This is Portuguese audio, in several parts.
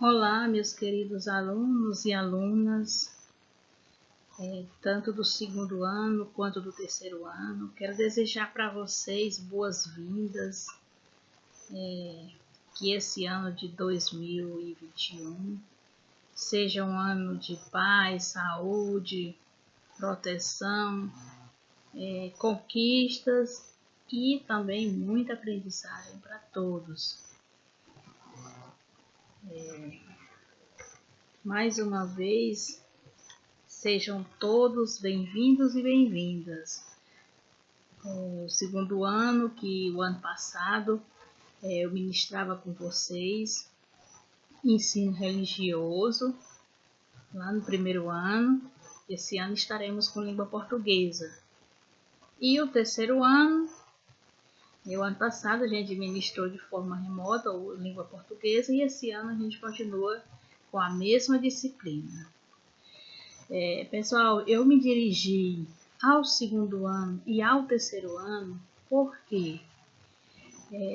Olá, meus queridos alunos e alunas, tanto do segundo ano quanto do terceiro ano. Quero desejar para vocês boas-vindas, que esse ano de 2021 seja um ano de paz, saúde, proteção, conquistas e também muita aprendizagem para todos. Mais uma vez, sejam todos bem-vindos e bem-vindas. O segundo ano, que o ano passado eu ministrava com vocês ensino religioso, lá no primeiro ano. Esse ano estaremos com língua portuguesa. E o terceiro ano, o ano passado a gente ministrou de forma remota a língua portuguesa e esse ano a gente continua com a mesma disciplina. Pessoal, eu me dirigi ao segundo ano e ao terceiro ano porque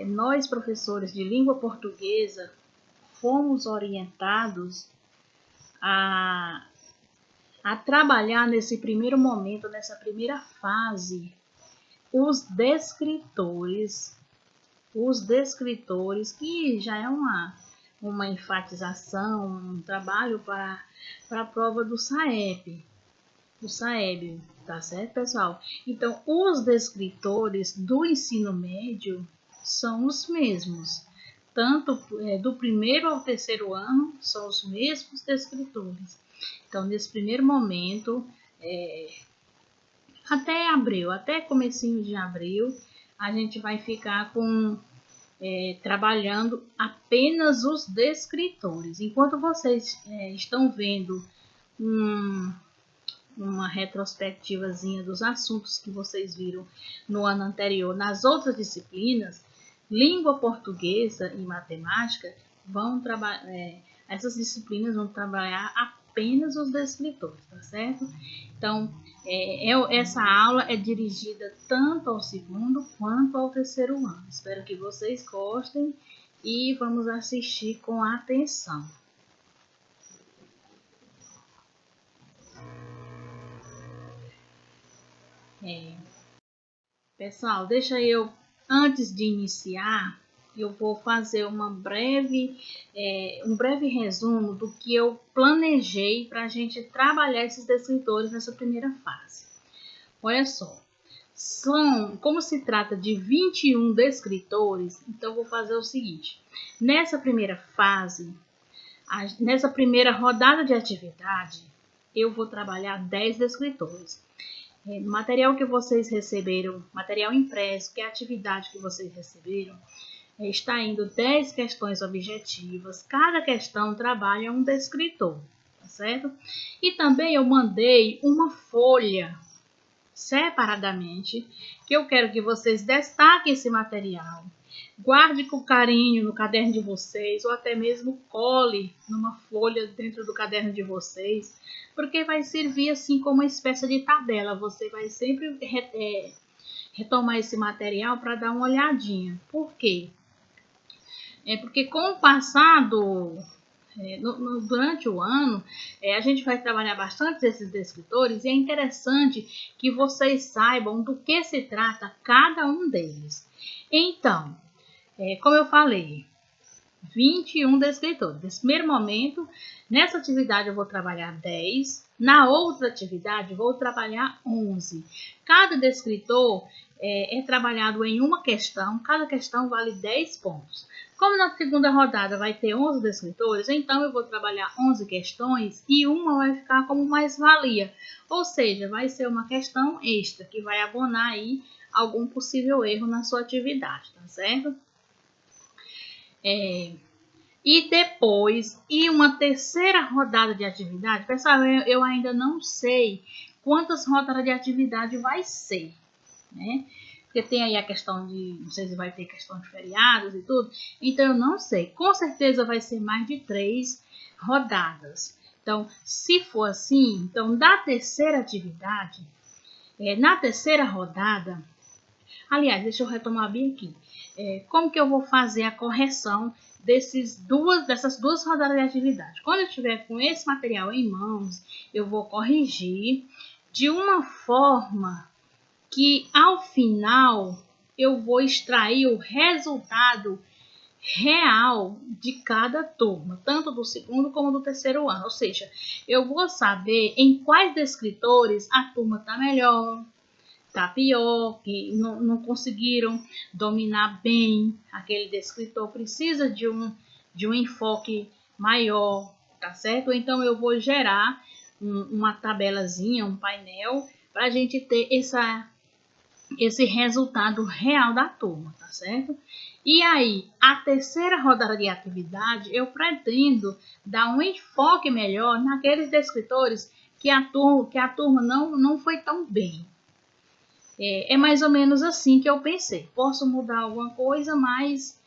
nós, professores de língua portuguesa, fomos orientados a trabalhar nesse primeiro momento, nessa primeira fase, os descritores, que já é uma enfatização, um trabalho para a prova do SAEB, tá certo, pessoal? Então, os descritores do ensino médio são os mesmos. Tanto do primeiro ao terceiro ano, são os mesmos descritores. Então, nesse primeiro momento, até abril, até comecinho de abril, a gente vai ficar trabalhando apenas os descritores. Enquanto vocês estão vendo uma retrospectivazinha dos assuntos que vocês viram no ano anterior nas outras disciplinas, língua portuguesa e matemática, essas disciplinas vão trabalhar apenas os descritores, tá certo? Então, essa aula é dirigida tanto ao segundo quanto ao terceiro ano. Espero que vocês gostem e vamos assistir com atenção. Pessoal, antes de iniciar, eu vou fazer um breve resumo do que eu planejei para a gente trabalhar esses descritores nessa primeira fase. Olha só, como se trata de 21 descritores, então eu vou fazer o seguinte. Nessa primeira fase, nessa primeira rodada de atividade, eu vou trabalhar 10 descritores. No material que vocês receberam, material impresso, que é a atividade que vocês receberam, está indo 10 questões objetivas. Cada questão trabalha um descritor, tá certo? E também eu mandei uma folha separadamente, que eu quero que vocês destaquem esse material. Guarde com carinho no caderno de vocês, ou até mesmo cole numa folha dentro do caderno de vocês, porque vai servir assim como uma espécie de tabela. Você vai sempre retomar esse material para dar uma olhadinha. Por quê? Porque com o passar durante o ano, a gente vai trabalhar bastante esses descritores e é interessante que vocês saibam do que se trata cada um deles. Então, como eu falei, 21 descritores. Nesse primeiro momento, nessa atividade eu vou trabalhar 10, na outra atividade eu vou trabalhar 11. Cada descritor é trabalhado em uma questão, cada questão vale 10 pontos. Como na segunda rodada vai ter 11 descritores, então eu vou trabalhar 11 questões e uma vai ficar como mais-valia. Ou seja, vai ser uma questão extra, que vai abonar aí algum possível erro na sua atividade, tá certo? E depois, uma terceira rodada de atividade. Pessoal, eu ainda não sei quantas rodadas de atividade vai ser, né? Porque tem aí a questão de, não sei se vai ter questão de feriados e tudo. Então, eu não sei. Com certeza vai ser mais de 3 rodadas. Então, se for assim, então, da terceira atividade, na terceira rodada, aliás, deixa eu retomar bem aqui. como que eu vou fazer a correção dessas duas rodadas de atividade. Quando eu estiver com esse material em mãos, eu vou corrigir de uma forma que ao final eu vou extrair o resultado real de cada turma, tanto do segundo como do terceiro ano. Ou seja, eu vou saber em quais descritores a turma está melhor, está pior, que não conseguiram dominar bem aquele descritor, precisa de um enfoque maior, tá certo? Então eu vou gerar uma tabelazinha, um painel, para a gente ter esse resultado real da turma, tá certo? E aí, a terceira rodada de atividade, eu pretendo dar um enfoque melhor naqueles descritores que a turma não foi tão bem. É mais ou menos assim que eu pensei. Posso mudar alguma coisa, mas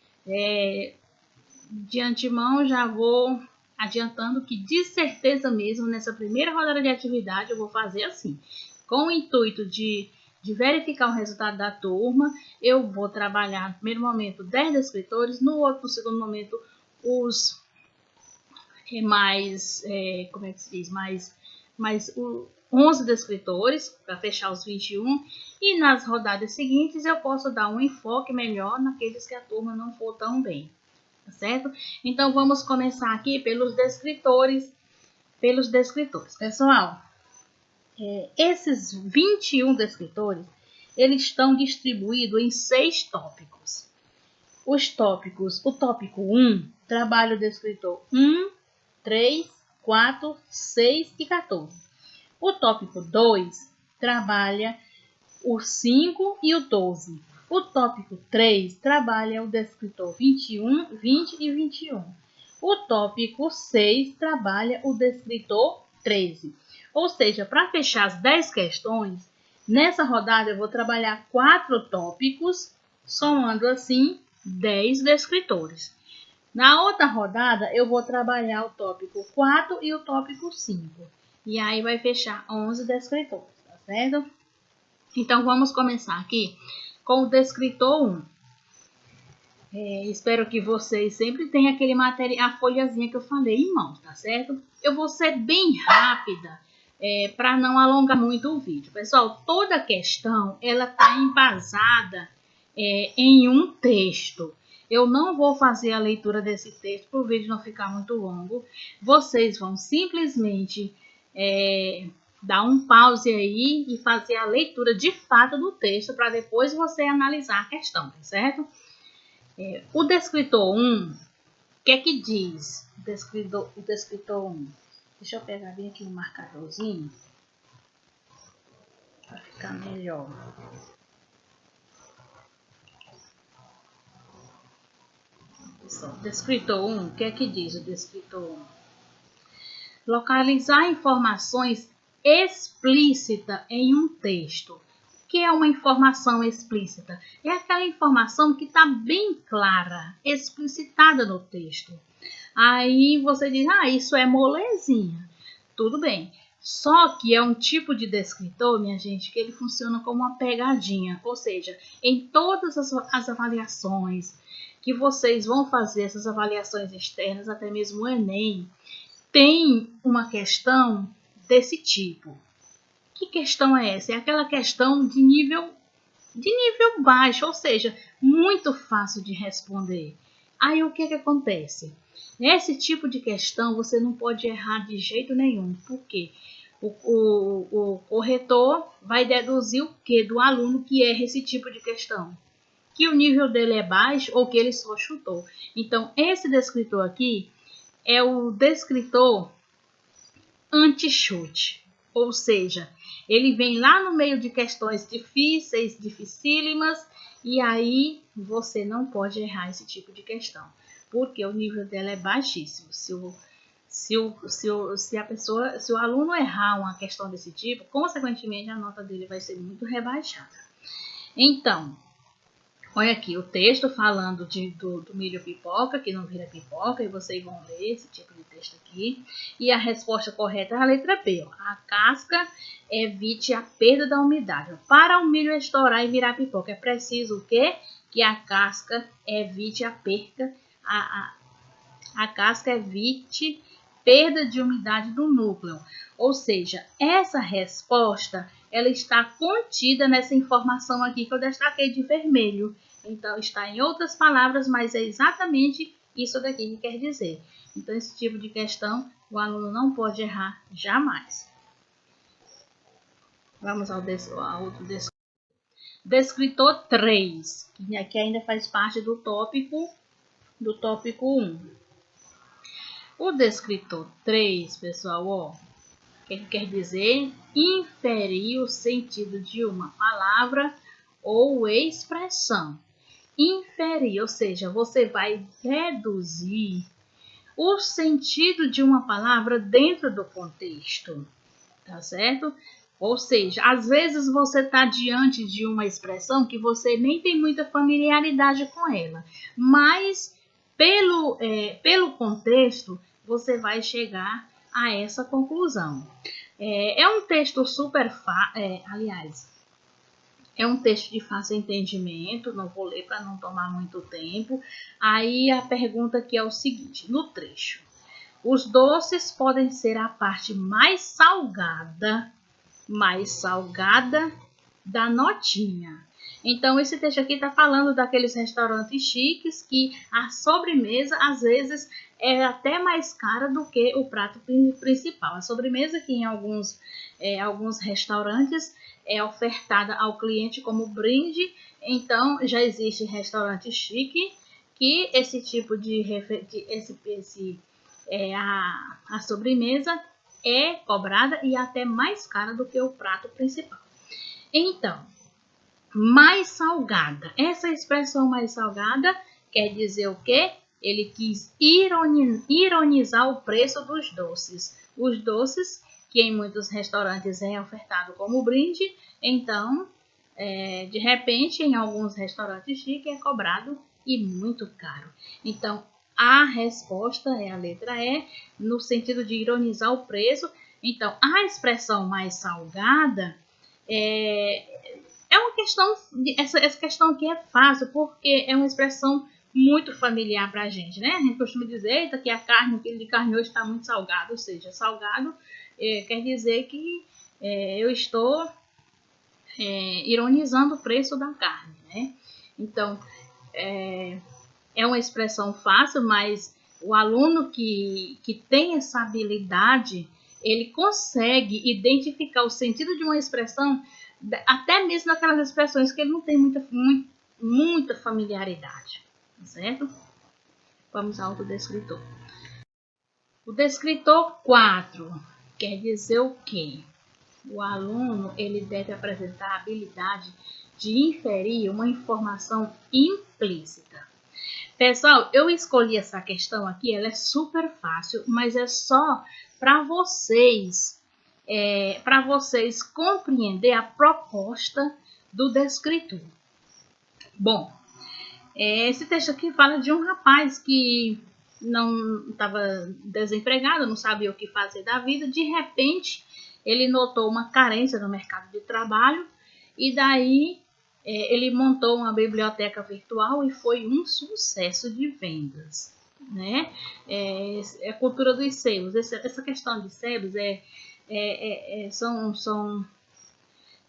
de antemão já vou adiantando que de certeza mesmo nessa primeira rodada de atividade eu vou fazer assim, com o intuito de verificar o resultado da turma. Eu vou trabalhar no primeiro momento 10 descritores, no segundo momento os como é que se diz, mais 11 descritores para fechar os 21, e nas rodadas seguintes eu posso dar um enfoque melhor naqueles que a turma não for tão bem, tá certo? Então vamos começar aqui pelos descritores. Pessoal, esses 21 descritores, eles estão distribuídos em 6 tópicos. Os tópicos, o tópico 1 trabalha o descritor 1, 3, 4, 6 e 14. O tópico 2 trabalha o 5 e o 12. O tópico 3 trabalha o descritor 21, 20 e 21. O tópico 6 trabalha o descritor 13. Ou seja, para fechar as 10 questões, nessa rodada eu vou trabalhar 4 tópicos, somando assim 10 descritores. Na outra rodada, eu vou trabalhar o tópico 4 e o tópico 5. E aí vai fechar 11 descritores, tá certo? Então, vamos começar aqui com o descritor 1. Espero que vocês sempre tenham aquele material, a folhazinha que eu falei em mãos, tá certo? Eu vou ser bem rápida, para não alongar muito o vídeo. Pessoal, toda questão, ela está embasada em um texto. Eu não vou fazer a leitura desse texto para o vídeo não ficar muito longo. Vocês vão simplesmente dar um pause aí e fazer a leitura de fato do texto para depois você analisar a questão, tá certo? O descritor 1, o que é que diz o descritor 1? Deixa eu pegar bem aqui um marcadorzinho para ficar melhor. Descritor 1, o que é que diz o descritor 1? Localizar informações explícitas em um texto. O que é uma informação explícita? É aquela informação que está bem clara, explicitada no texto. Aí você diz, isso é molezinha. Tudo bem. Só que é um tipo de descritor, minha gente, que ele funciona como uma pegadinha. Ou seja, em todas as avaliações que vocês vão fazer, essas avaliações externas, até mesmo o Enem, tem uma questão desse tipo. Que questão é essa? É aquela questão de nível baixo, ou seja, muito fácil de responder. Aí o que acontece? Nesse tipo de questão você não pode errar de jeito nenhum. Por quê? O corretor vai deduzir o que do aluno que erra esse tipo de questão? Que o nível dele é baixo ou que ele só chutou. Então, esse descritor aqui é o descritor anti-chute. Ou seja, ele vem lá no meio de questões difíceis, dificílimas, e aí você não pode errar esse tipo de questão, porque o nível dela é baixíssimo. Se o aluno errar uma questão desse tipo, consequentemente a nota dele vai ser muito rebaixada. Então, olha aqui o texto falando do milho pipoca, que não vira pipoca, e vocês vão ler esse tipo de texto aqui. E a resposta correta é a letra B. Ó. A casca evite a perda da umidade. Para o milho estourar e virar pipoca, é preciso o quê? que a casca evite a perca, a casca evite perda de umidade do núcleo. Ou seja, essa resposta ela está contida nessa informação aqui que eu destaquei de vermelho. Então, está em outras palavras, mas é exatamente isso daqui que quer dizer. Então, esse tipo de questão, o aluno não pode errar jamais. Vamos ao outro descritor. Descritor 3, que ainda faz parte do tópico 1. O descritor 3, pessoal, ó, que quer dizer inferir o sentido de uma palavra ou expressão. Inferir, ou seja, você vai reduzir o sentido de uma palavra dentro do contexto, tá certo? Ou seja, às vezes você está diante de uma expressão que você nem tem muita familiaridade com ela, mas pelo contexto você vai chegar a essa conclusão. É um texto super fácil, aliás, é um texto de fácil entendimento, não vou ler para não tomar muito tempo. Aí a pergunta aqui é o seguinte, no trecho. Os doces podem ser a parte mais salgada da notinha. Então, esse texto aqui está falando daqueles restaurantes chiques que a sobremesa, às vezes, é até mais cara do que o prato principal. A sobremesa que em alguns restaurantes é ofertada ao cliente como brinde. Então, já existe restaurante chique que esse tipo a sobremesa é cobrada e até mais cara do que o prato principal. Então, mais salgada. Essa expressão mais salgada quer dizer o quê? Ele quis ironizar o preço dos doces. Os doces, que em muitos restaurantes é ofertado como brinde, então, de repente, em alguns restaurantes chiques é cobrado e muito caro. Então, a resposta é a letra E, no sentido de ironizar o preço. Então, a expressão mais salgada é uma questão, essa questão aqui é fácil, porque é uma expressão muito familiar para a gente, né? A gente costuma dizer que o quilo de carne hoje está muito salgado, ou seja, salgado quer dizer que eu estou ironizando o preço da carne, né? Então, é uma expressão fácil, mas o aluno que tem essa habilidade, ele consegue identificar o sentido de uma expressão, até mesmo naquelas expressões que ele não tem muita familiaridade, tá certo? Vamos ao outro descritor. O descritor 4 quer dizer o quê? O aluno ele deve apresentar a habilidade de inferir uma informação implícita. Pessoal, eu escolhi essa questão aqui, ela é super fácil, mas é só para vocês compreender a proposta do descritor. Bom, esse texto aqui fala de um rapaz que não estava desempregado, não sabia o que fazer da vida. De repente, ele notou uma carência no mercado de trabalho e daí ele montou uma biblioteca virtual e foi um sucesso de vendas, né? A cultura dos sebos. Essa questão de sebos são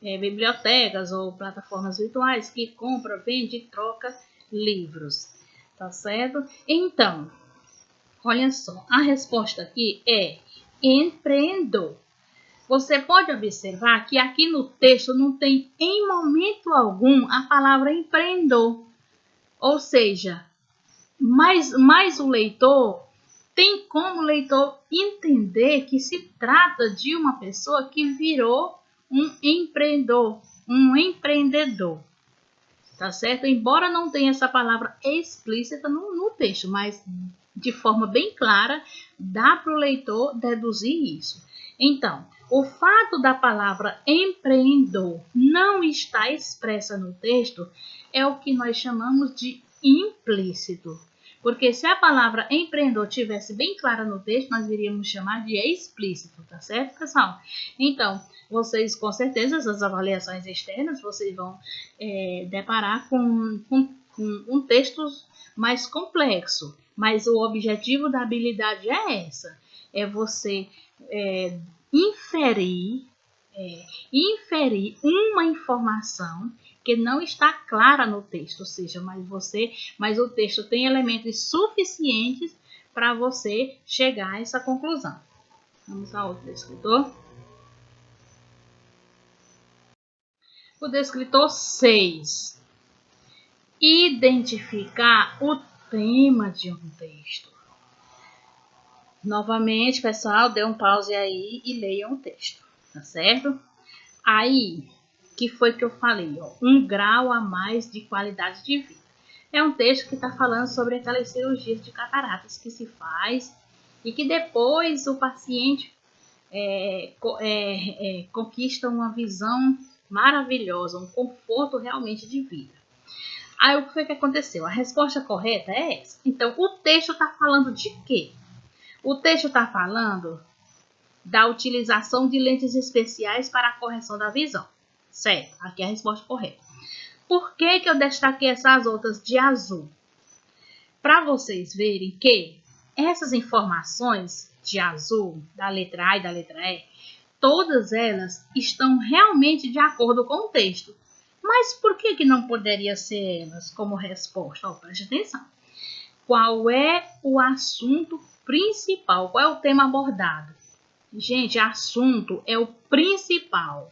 bibliotecas ou plataformas virtuais que compra, vende e troca livros, tá certo? Então, olha só, a resposta aqui é empreendedor. Você pode observar que aqui no texto não tem em momento algum a palavra empreendedor. Ou seja, mas o leitor tem como o leitor entender que se trata de uma pessoa que virou um empreendedor. Tá certo? Embora não tenha essa palavra explícita no texto, mas de forma bem clara, dá para o leitor deduzir isso. Então, o fato da palavra empreendedor não estar expressa no texto é o que nós chamamos de implícito. Porque se a palavra empreendedor tivesse bem clara no texto, nós iríamos chamar de explícito, tá certo, pessoal? Então, vocês, com certeza, essas avaliações externas, vocês vão deparar com um texto mais complexo. Mas o objetivo da habilidade é essa. É você inferir uma informação que não está clara no texto, ou seja, mas o texto tem elementos suficientes para você chegar a essa conclusão. Vamos ao outro descritor. O descritor 6. Identificar o tema de um texto. Novamente, pessoal, dê um pause aí e leiam o texto, tá certo? Aí, que foi que eu falei? Ó, 1 grau a mais de qualidade de vida. É um texto que está falando sobre aquelas cirurgias de cataratas que se faz e que depois o paciente conquista uma visão maravilhosa, um conforto realmente de vida. Aí, o que foi que aconteceu? A resposta correta é essa. Então, o texto está falando de quê? O texto está falando da utilização de lentes especiais para a correção da visão. Certo, aqui é a resposta correta. Por que eu destaquei essas outras de azul? Para vocês verem que essas informações de azul, da letra A e da letra E, todas elas estão realmente de acordo com o texto. Mas por que não poderia ser elas como resposta? Preste atenção. Qual é o assunto principal? Qual é o tema abordado? Gente, assunto é o principal.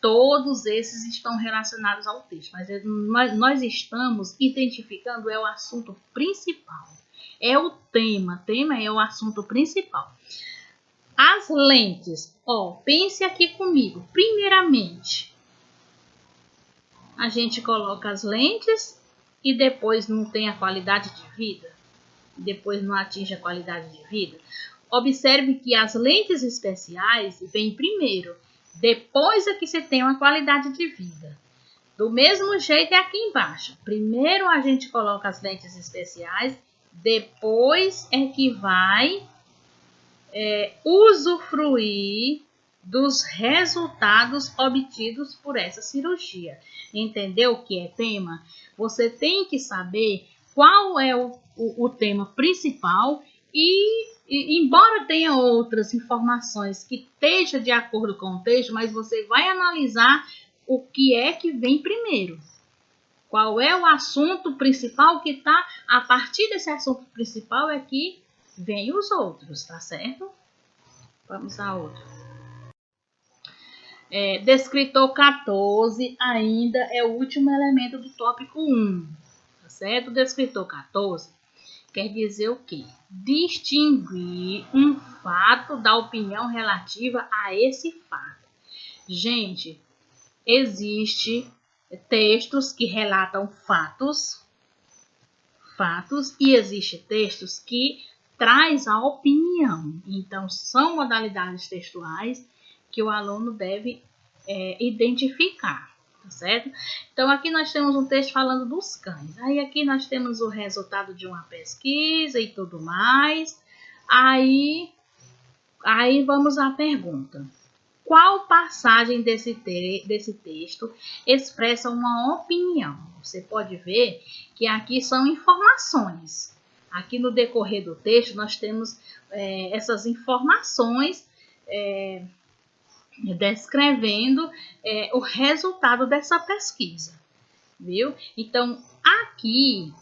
Todos esses estão relacionados ao texto, mas nós estamos identificando o assunto principal. É o tema é o assunto principal. As lentes, pense aqui comigo. Primeiramente, a gente coloca as lentes e depois não tem a qualidade de vida, depois não atinge a qualidade de vida. Observe que as lentes especiais vêm primeiro, depois é que você tem uma qualidade de vida. Do mesmo jeito é aqui embaixo. Primeiro a gente coloca as lentes especiais, depois é que vai usufruir dos resultados obtidos por essa cirurgia. Entendeu o que é tema? Você tem que saber qual é o tema principal e embora tenha outras informações que estejam de acordo com o texto, mas você vai analisar o que é que vem primeiro. Qual é o assunto principal que está, a partir desse assunto principal é que vem os outros, tá certo? Vamos a outro. Descritor 14 ainda é o último elemento do tópico 1, tá certo? Descritor 14 quer dizer o quê? Distinguir um fato da opinião relativa a esse fato. Gente, existe textos que relatam fatos e existe textos que traz a opinião. Então, são modalidades textuais que o aluno deve identificar. Tá certo? Então, aqui nós temos um texto falando dos cães. Aí, aqui nós temos o resultado de uma pesquisa e tudo mais. Aí vamos à pergunta. Qual passagem desse texto expressa uma opinião? Você pode ver que aqui são informações. Aqui no decorrer do texto, nós temos essas informações descrevendo o resultado dessa pesquisa, viu? Então, aqui,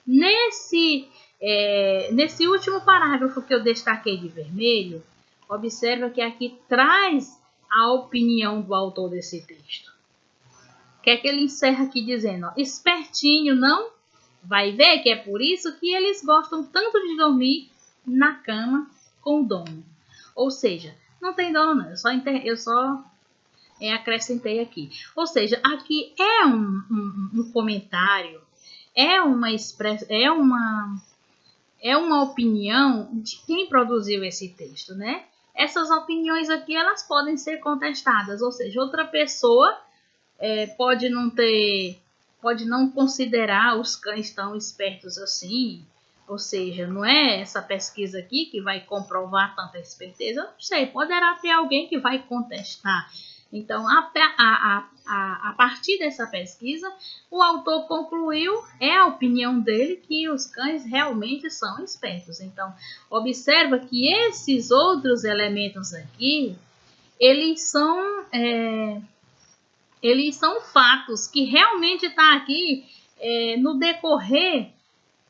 nesse último parágrafo que eu destaquei de vermelho, observa que aqui traz a opinião do autor desse texto. O que é que ele encerra aqui dizendo? Espertinho, não? Vai ver que é por isso que eles gostam tanto de dormir na cama com o dono. Ou seja, não tem dono não, eu só acrescentei aqui. Ou seja, aqui é um comentário, é uma opinião de quem produziu esse texto, né? Essas opiniões aqui, elas podem ser contestadas, ou seja, outra pessoa pode não considerar os cães tão espertos assim, ou seja, não é essa pesquisa aqui que vai comprovar tanta esperteza, eu não sei, poderá ter alguém que vai contestar. Então, a partir dessa pesquisa, o autor concluiu, é a opinião dele, que os cães realmente são espertos. Então, observa que esses outros elementos aqui, eles são fatos que realmente estão aqui no decorrer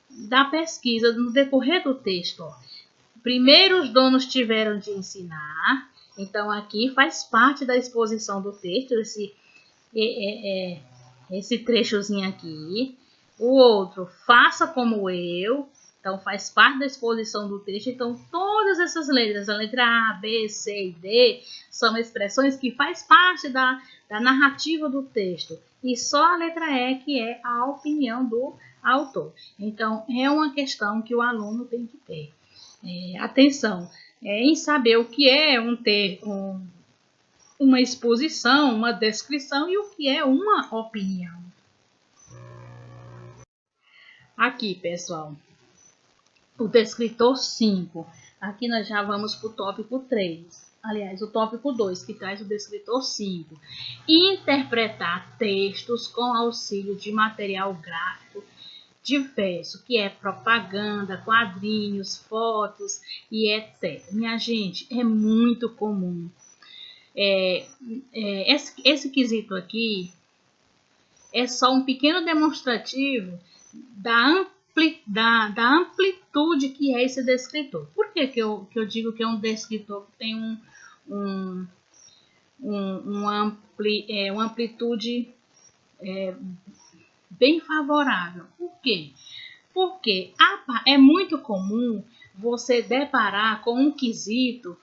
da pesquisa, no decorrer do texto. Ó. Primeiro, os donos tiveram de ensinar. Então, aqui faz parte da exposição do texto, esse trechozinho aqui. O outro, faça como eu. Então, faz parte da exposição do texto. Então, todas essas letras, a letra A, B, C e D, são expressões que faz parte da narrativa do texto. E só a letra E que é a opinião do autor. Então, é uma questão que o aluno tem que ter atenção em saber o que é uma exposição, uma descrição e o que é uma opinião. Aqui, pessoal, o descritor 5. Aqui nós já vamos para o tópico 3. Aliás, o tópico 2, que traz o descritor 5. Interpretar textos com auxílio de material gráfico diverso, que é propaganda, quadrinhos, fotos e etc. Minha gente, é muito comum. Esse quesito aqui é só um pequeno demonstrativo da amplitude que é esse descritor. Por que eu digo que é um descritor que tem uma amplitude bem favorável? Por quê? Porque é muito comum você deparar com um quesito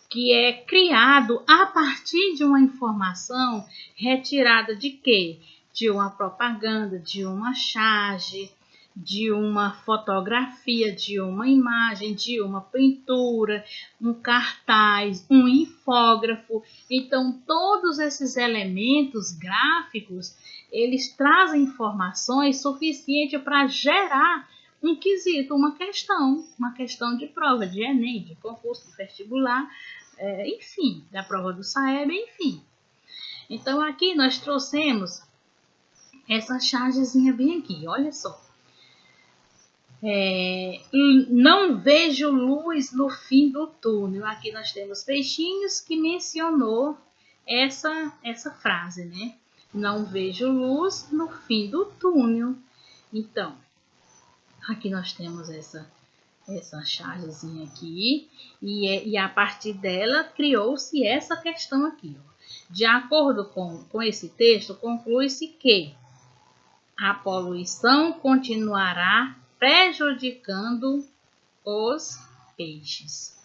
que é criado a partir de uma informação retirada de quê? De uma propaganda, de uma charge, de uma fotografia, de uma imagem, de uma pintura, um cartaz, um infógrafo. Então, todos esses elementos gráficos, eles trazem informações suficientes para gerar um quesito, uma questão de prova, de Enem, de concurso, de vestibular, enfim, da prova do SAEB, enfim. Então, aqui nós trouxemos essa chargezinha bem aqui, olha só. Não vejo luz no fim do túnel. Aqui nós temos peixinhos que mencionou essa frase, né? Não vejo luz no fim do túnel. Então, aqui nós temos essa chargezinha aqui e a partir dela criou-se essa questão aqui. Ó. De acordo com esse texto, conclui-se que a poluição continuará prejudicando os peixes.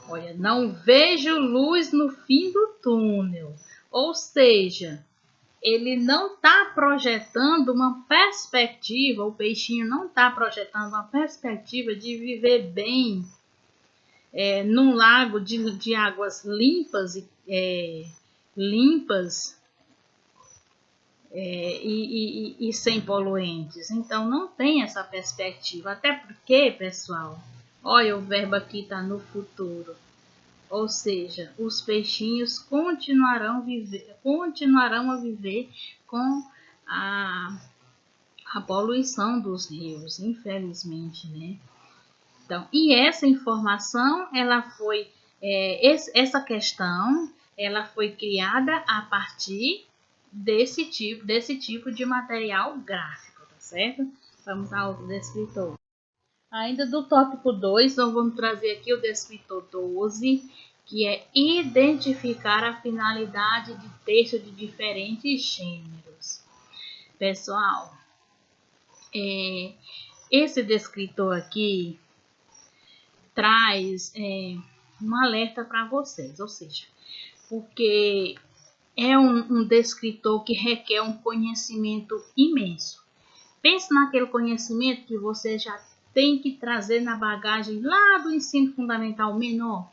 Olha, não vejo luz no fim do túnel. Ou seja, ele não está projetando uma perspectiva, o peixinho não está projetando uma perspectiva de viver bem num lago de águas limpas e sem poluentes. Então, não tem essa perspectiva. Até porque, pessoal, olha, o verbo aqui está no futuro. Ou seja, os peixinhos continuarão a viver com a poluição dos rios, infelizmente, né? Então, e essa informação, essa questão, ela foi criada a partir desse tipo de material gráfico, tá certo? Vamos ao descritor. Ainda do tópico 2, nós vamos trazer aqui o descritor 12, que é identificar a finalidade de texto de diferentes gêneros. Pessoal, esse descritor aqui traz um alerta para vocês, ou seja, porque é um descritor que requer um conhecimento imenso. Pense naquele conhecimento que você já tem que trazer na bagagem lá do ensino fundamental menor.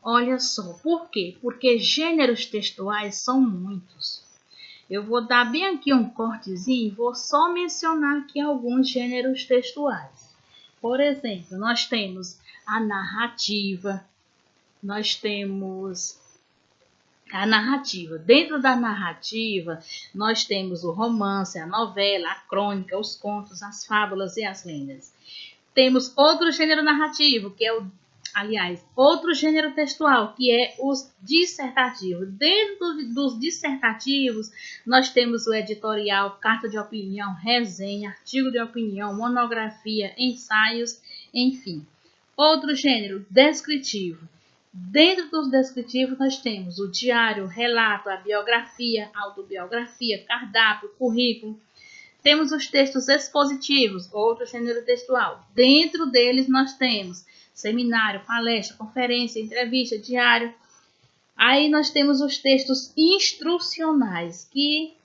Olha só, por quê? Porque gêneros textuais são muitos. Eu vou dar bem aqui um cortezinho e vou só mencionar aqui alguns gêneros textuais. Por exemplo, nós temos a narrativa, nós temos a narrativa. Dentro da narrativa, nós temos o romance, a novela, a crônica, os contos, as fábulas e as lendas. Temos outro gênero narrativo, que é outro gênero textual, que é os dissertativos. Dentro dos dissertativos, nós temos o editorial, carta de opinião, resenha, artigo de opinião, monografia, ensaios, enfim. Outro gênero, descritivo. Dentro dos descritivos, nós temos o diário, o relato, a biografia, a autobiografia, cardápio, currículo. Temos os textos expositivos, outro gênero textual. Dentro deles, nós temos seminário, palestra, conferência, entrevista, diário. Aí nós temos os textos instrucionais, que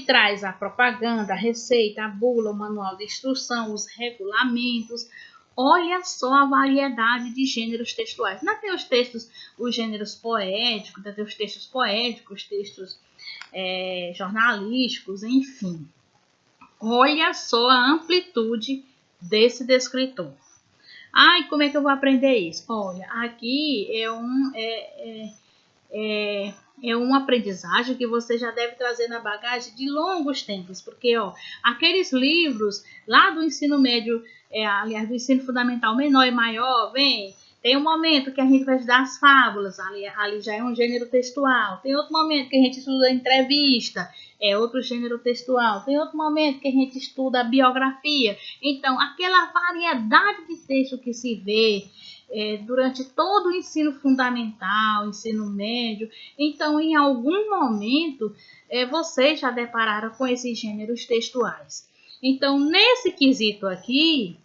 traz a propaganda, a receita, a bula, o manual de instrução, os regulamentos. Olha só a variedade de gêneros textuais. Ainda tem os textos, os gêneros poéticos, ainda tem os textos poéticos, textos jornalísticos, enfim. Olha só a amplitude desse descritor. Ai, como é que eu vou aprender isso? Olha, aqui é uma aprendizagem que você já deve trazer na bagagem de longos tempos, porque aqueles livros lá do ensino médio, aliás, do ensino fundamental menor e maior, tem um momento que a gente vai estudar as fábulas, ali já é um gênero textual. Tem outro momento que a gente estuda a entrevista, é outro gênero textual. Tem outro momento que a gente estuda a biografia. Então, aquela variedade de texto que se vê durante todo o ensino fundamental, ensino médio. Então, em algum momento, vocês já depararam com esses gêneros textuais. Então, nesse quesito aqui,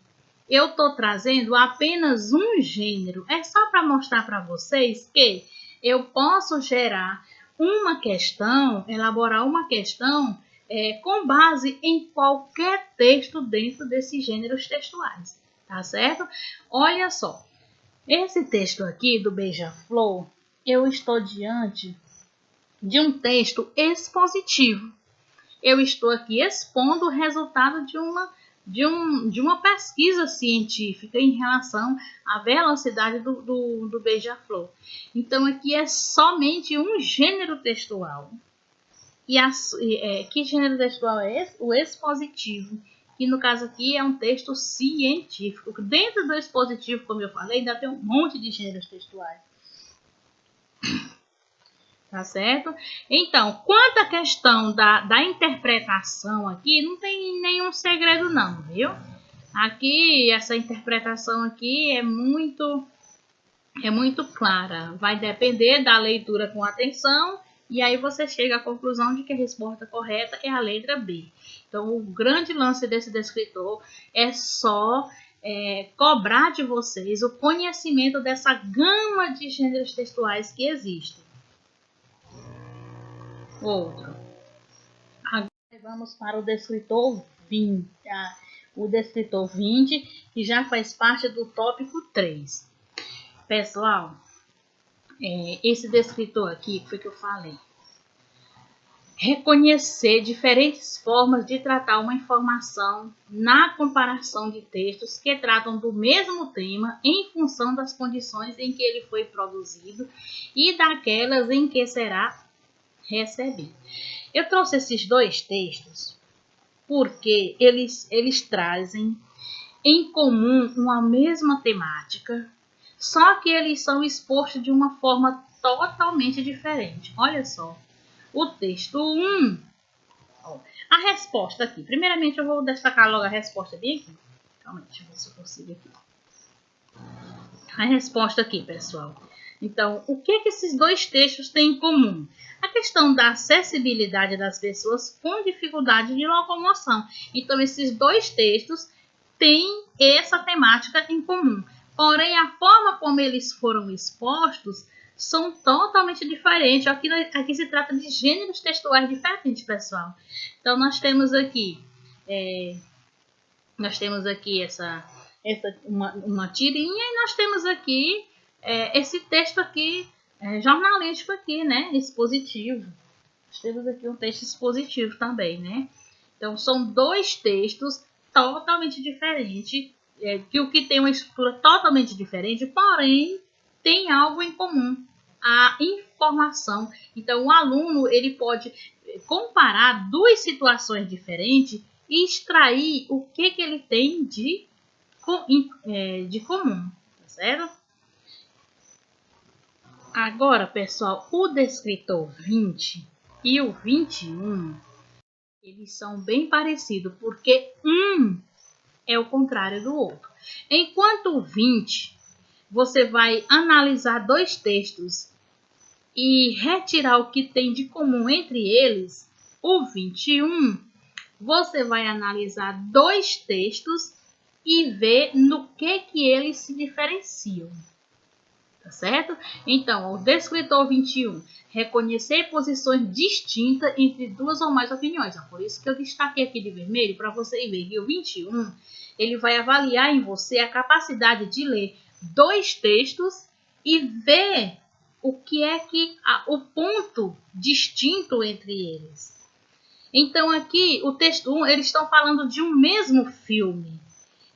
eu estou trazendo apenas um gênero. É só para mostrar para vocês que eu posso gerar uma questão, elaborar uma questão com base em qualquer texto dentro desses gêneros textuais. Tá certo? Olha só. Esse texto aqui do Beija-Flor, eu estou diante de um texto expositivo. Eu estou aqui expondo o resultado de uma pesquisa científica em relação à velocidade do beija-flor. Então, aqui é somente um gênero textual. Que gênero textual é esse? O expositivo, que no caso aqui é um texto científico. Dentro do expositivo, como eu falei, ainda tem um monte de gêneros textuais. Tá certo? Então, quanto à questão da interpretação aqui, não tem nenhum segredo não, viu? Aqui, essa interpretação aqui é muito clara. Vai depender da leitura com atenção e aí você chega à conclusão de que a resposta correta é a letra B. Então, o grande lance desse descritor é só cobrar de vocês o conhecimento dessa gama de gêneros textuais que existem. Outro. Agora vamos para o descritor 20. O descritor 20, que já faz parte do tópico 3. Pessoal, esse descritor aqui foi que eu falei. Reconhecer diferentes formas de tratar uma informação na comparação de textos que tratam do mesmo tema em função das condições em que ele foi produzido e daquelas em que será recebido. Eu trouxe esses dois textos porque eles trazem em comum uma mesma temática, só que eles são expostos de uma forma totalmente diferente. Olha só, o texto 1, a resposta aqui. Primeiramente eu vou destacar logo a resposta bem aqui. Calma aí, deixa eu ver se eu consigo aqui. A resposta aqui, pessoal. Então, o que esses dois textos têm em comum? A questão da acessibilidade das pessoas com dificuldade de locomoção. Então, esses dois textos têm essa temática em comum. Porém, a forma como eles foram expostos são totalmente diferentes. Aqui se trata de gêneros textuais diferentes, pessoal. Então, nós temos aqui uma tirinha e nós temos aqui esse texto aqui, jornalístico aqui, né? Expositivo. Nós temos aqui um texto expositivo também, né? Então, são dois textos totalmente diferentes, que tem uma estrutura totalmente diferente, porém, tem algo em comum. a informação. Então, o aluno ele pode comparar duas situações diferentes e extrair o que ele tem de comum, tá certo? Agora, pessoal, o descritor 20 e o 21, eles são bem parecidos, porque um é o contrário do outro. Enquanto o 20, você vai analisar dois textos e retirar o que tem de comum entre eles, o 21, você vai analisar dois textos e ver no que eles se diferenciam. Tá certo? Então, o descritor 21, reconhecer posições distintas entre duas ou mais opiniões. É por isso que eu destaquei aqui de vermelho, para você ver que o 21, ele vai avaliar em você a capacidade de ler dois textos e ver o que é o ponto distinto entre eles. Então, aqui, o texto 1, eles estão falando de um mesmo filme.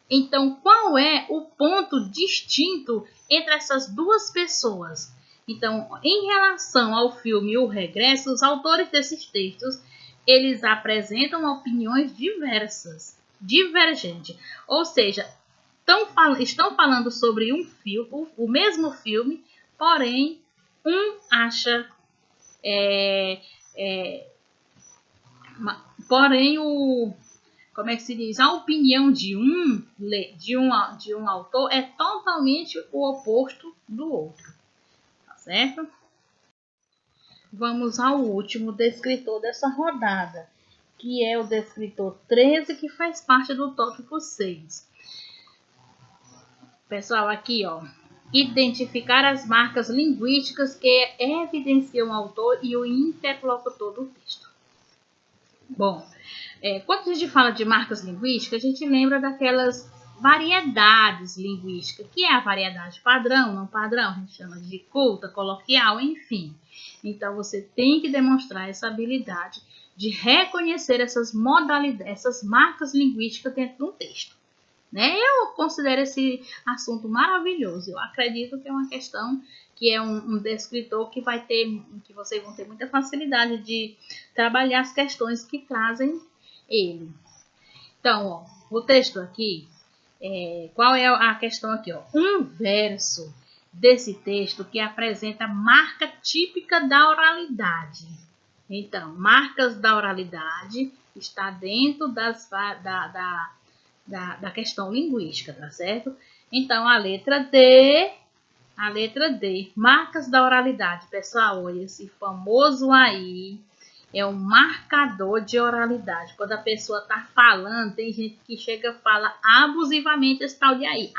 Então, qual é o ponto distinto entre essas duas pessoas? Então, em relação ao filme O Regresso, os autores desses textos, eles apresentam opiniões divergentes. Ou seja, estão falando sobre um filme, o mesmo filme, porém, um acha... como é que se diz? A opinião de um autor é totalmente o oposto do outro, tá certo? Vamos ao último descritor dessa rodada, que é o descritor 13, que faz parte do tópico 6. Pessoal, aqui, ó, identificar as marcas linguísticas que evidenciam o autor e o interlocutor do texto. Bom, quando a gente fala de marcas linguísticas, a gente lembra daquelas variedades linguísticas, que é a variedade padrão, não padrão, a gente chama de culta, coloquial, enfim. Então, você tem que demonstrar essa habilidade de reconhecer essas modalidades, essas marcas linguísticas dentro de um texto. Né? Eu considero esse assunto maravilhoso. Eu acredito que é uma questão que é um descritor que vocês vão ter muita facilidade de trabalhar as questões que trazem ele. Então, ó, o texto aqui, qual é a questão aqui? Ó? Um verso desse texto que apresenta marca típica da oralidade. Então, marcas da oralidade está dentro da questão linguística, tá certo? Então, a letra D, marcas da oralidade. Pessoal, olha, esse famoso aí é um marcador de oralidade. Quando a pessoa tá falando, tem gente que chega e fala abusivamente esse tal de aí,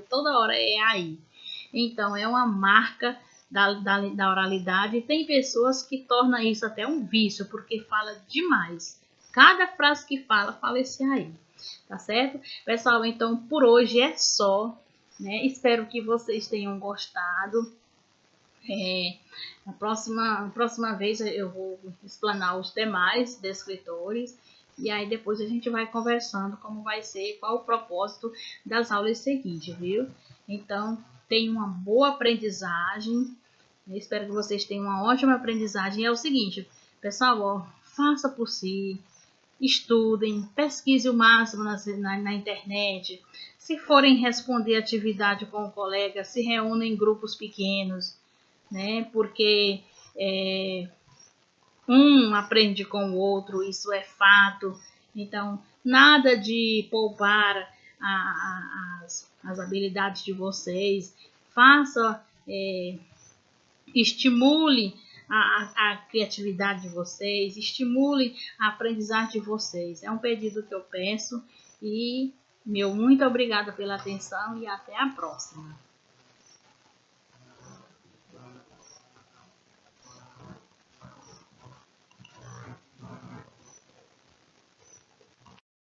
toda hora é aí. Então, é uma marca da oralidade. E tem pessoas que tornam isso até um vício, porque fala demais. Cada frase que fala esse aí. Tá certo? Pessoal, então por hoje é só, né? Espero que vocês tenham gostado. Na próxima vez eu vou explanar os demais descritores. E aí depois a gente vai conversando como vai ser, qual o propósito das aulas seguintes, viu? Então, tenham uma boa aprendizagem. Eu espero que vocês tenham uma ótima aprendizagem. É o seguinte, pessoal, ó, faça por si. Estudem, pesquise o máximo na internet. Se forem responder atividade com o colega, se reúnem em grupos pequenos, né? Porque um aprende com o outro, isso é fato. Então, nada de poupar as habilidades de vocês. Faça, estimule a criatividade de vocês, estimule a aprendizagem de vocês. É um pedido que eu peço e meu muito obrigada pela atenção e até a próxima.